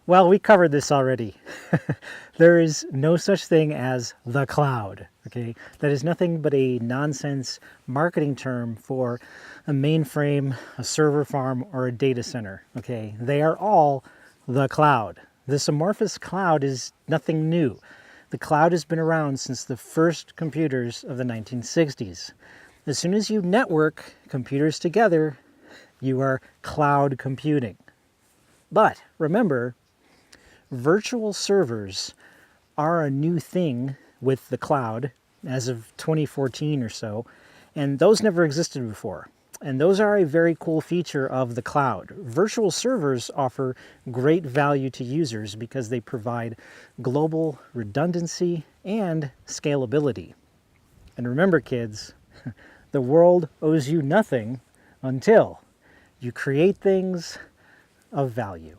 Well, we covered this already. There is no such thing as the cloud, okay? That is nothing but a nonsense marketing term for a mainframe, a server farm, or a data center, okay? They are all the cloud. This amorphous cloud is nothing new. The cloud has been around since the first computers of the 1960s. As soon as you network computers together, you are cloud computing. But remember, virtual servers are a new thing with the cloud as of 2014 or so, and those never existed before. And those are a very cool feature of the cloud. Virtual servers offer great value to users because they provide global redundancy and scalability. And remember, kids, the world owes you nothing until you create things of value.